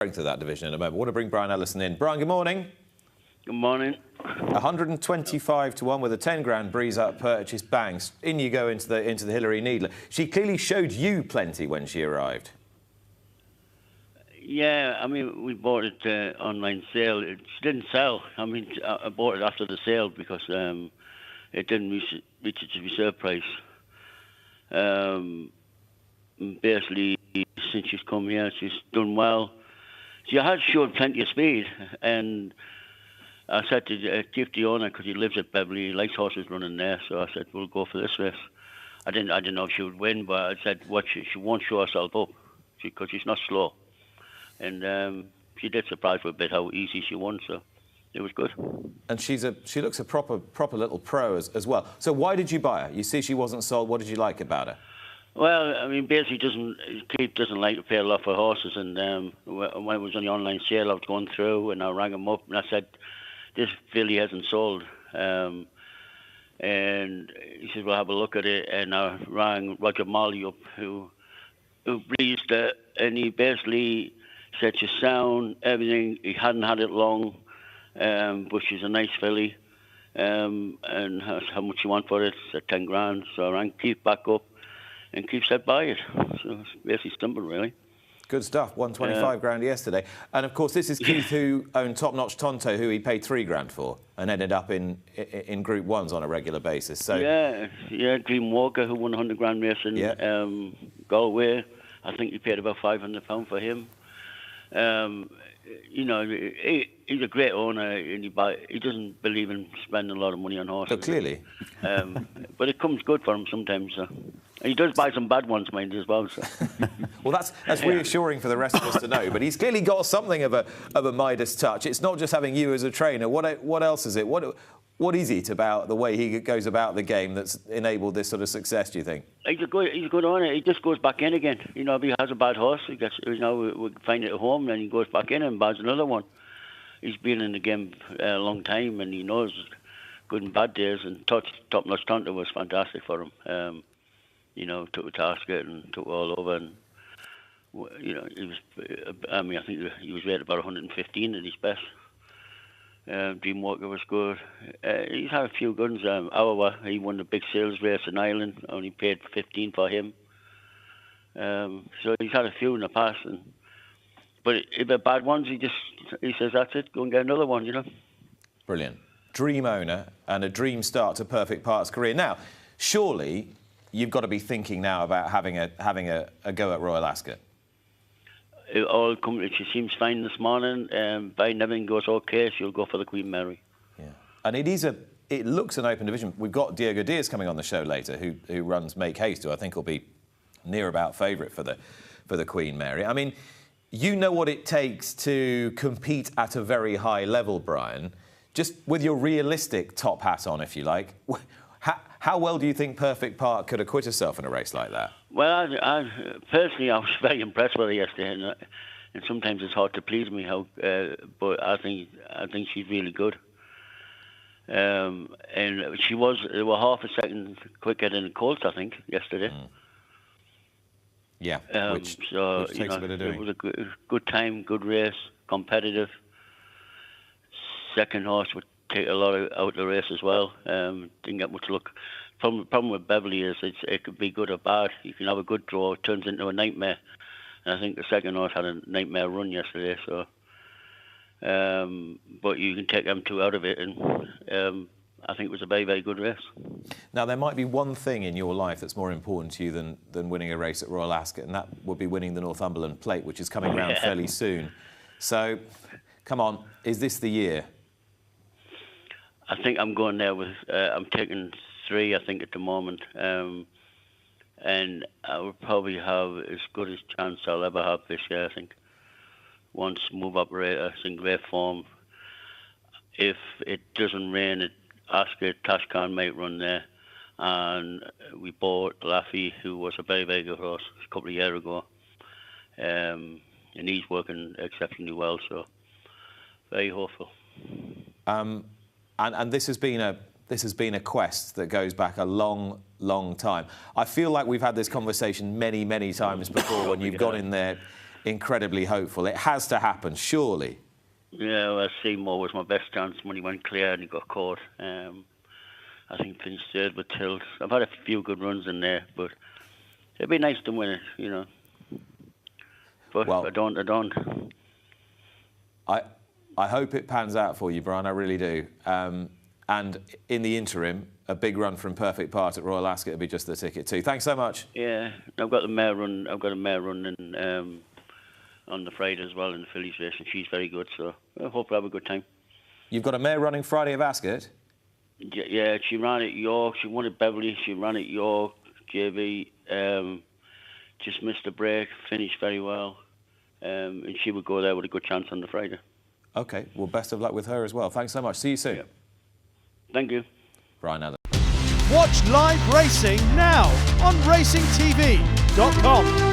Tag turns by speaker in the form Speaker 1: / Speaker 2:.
Speaker 1: strength of that division in a moment. I want to bring Brian Ellison in. Brian, good morning.
Speaker 2: Good morning.
Speaker 1: 125 to 1 with a 10 grand breeze up purchase. Bangs. In you go into the Hilary Needler. She clearly showed you plenty when she arrived.
Speaker 2: Yeah, I mean, we bought it online sale. It didn't sell. I mean, I bought it after the sale because it didn't reach its reserve price. Basically, since she's come here, she's done well. She has showed plenty of speed, and I said to Chief the owner, because he lives at Beverley, he likes horses running there, so I said, we'll go for this race. I didn't know if she would win, but I said, she won't show herself up, because she's not slow. And she did surprise me a bit how easy she won, so it was good. And
Speaker 1: she looks a proper little pro as well. So why did you buy her? You see she wasn't sold. What did you like about her?
Speaker 2: Well, I mean, basically, Keith doesn't like to pay a lot for horses, and when it was on the online sale, I was going through, and I rang him up, and I said, this filly hasn't sold. And he said, well, have a look at it, and I rang Roger Marley up, who breezed it, and he basically said she's sound, everything. He hadn't had it long, but she's a nice filly, and how much you want for it? Said 10 grand. So I rang Keith back up, and Keith said buy it. So it's basically simple, really.
Speaker 1: Good stuff. 125 grand yesterday. And of course, this is Keith, who owned Top Notch Tonto, who he paid 3 grand for, and ended up in Group 1s on a regular basis. So
Speaker 2: yeah, Dream Walker, who won 100 grand race in Galway. I think he paid about £500 for him. You know, he's a great owner, and he doesn't believe in spending a lot of money on horses.
Speaker 1: So clearly.
Speaker 2: But it comes good for him sometimes. And he does buy some bad ones, mind, as well. So.
Speaker 1: Well, that's reassuring for the rest of us to know. But he's clearly got something of a Midas touch. It's not just having you as a trainer. What else is it? What is it about the way he goes about the game that's enabled this sort of success, do you think?
Speaker 2: He's a good owner. He just goes back in again. You know, if he has a bad horse, he gets, you know, we find it at home, and he goes back in and buys another one. He's been in the game a long time, and he knows good and bad days. And Top Notch Tonto was fantastic for him. You know, took it to Ascot and took it all over. And, you know, I think he was rated about 115 at his best. Dream Walker was good. He's had a few guns. He won the big sales race in Ireland. Only paid 15 for him. So he's had a few in the past. But if they're bad ones, he says, that's it, go and get another one, you know.
Speaker 1: Brilliant. Dream owner and a dream start to Perfect Park's career. Now, surely you've got to be thinking now about having a go at Royal Ascot.
Speaker 2: She seems fine this morning. If everything goes okay, she'll go for the Queen Mary.
Speaker 1: Yeah, and it looks an open division. We've got Diego Diaz coming on the show later, who runs Make Haste, who I think will be near about favourite for the Queen Mary. I mean, you know what it takes to compete at a very high level, Brian. Just with your realistic top hat on, if you like. How well do you think Perfect Park could acquit herself in a race like that?
Speaker 2: Well, personally, I was very impressed with her yesterday, and sometimes it's hard to please me. But I think she's really good. And they were half a second quicker than the Colts, I think, yesterday.
Speaker 1: Mm. Yeah, which takes a bit of doing.
Speaker 2: It was a good time, good race, competitive. Second horse would take a lot out of the race as well. Didn't get much luck. Problem with Beverley is it could be good or bad. You can have a good draw, it turns into a nightmare. And I think the second horse had a nightmare run yesterday. So, but you can take them two out of it, and I think it was a very, very good race.
Speaker 1: Now, there might be one thing in your life that's more important to you than winning a race at Royal Ascot, and that would be winning the Northumberland Plate, which is coming around fairly soon. So, come on, is this the year?
Speaker 2: I think I'm going there with. I'm taking 3, I think, at the moment, and I will probably have as good a chance I'll ever have this year. I think. Once Move Operator is in great form. If it doesn't rain at Ascot, Tashkhan might run there, and we bought Laffy, who was a very, very good horse a couple of years ago, and he's working exceptionally well. So very hopeful.
Speaker 1: And this has been a quest that goes back a long, long time. I feel like we've had this conversation many, many times before when you've gone in there incredibly hopeful. It has to happen, surely.
Speaker 2: Yeah, well, Seymour was my best chance when he went clear and he got caught. I think finished third with Tilt. I've had a few good runs in there, but it'd be nice to win it, you know. But
Speaker 1: well,
Speaker 2: I don't.
Speaker 1: I hope it pans out for you, Brian. I really do. And in the interim, a big run from Perfect Part at Royal Ascot would be just the ticket too. Thanks so much.
Speaker 2: Yeah, I've got a mare run in, on the Friday as well in the fillies race, and she's very good. So I hope I have a good time.
Speaker 1: You've got a mare running Friday of Ascot?
Speaker 2: Yeah, she ran at York. She won at Beverley. She ran at York, JV. Just missed a break. Finished very well, and she would go there with a good chance on the Friday.
Speaker 1: OK, well, best of luck with her as well. Thanks so much. See you soon.
Speaker 2: Yeah. Thank you.
Speaker 1: Brian Adams.
Speaker 3: Watch live racing now on racingtv.com.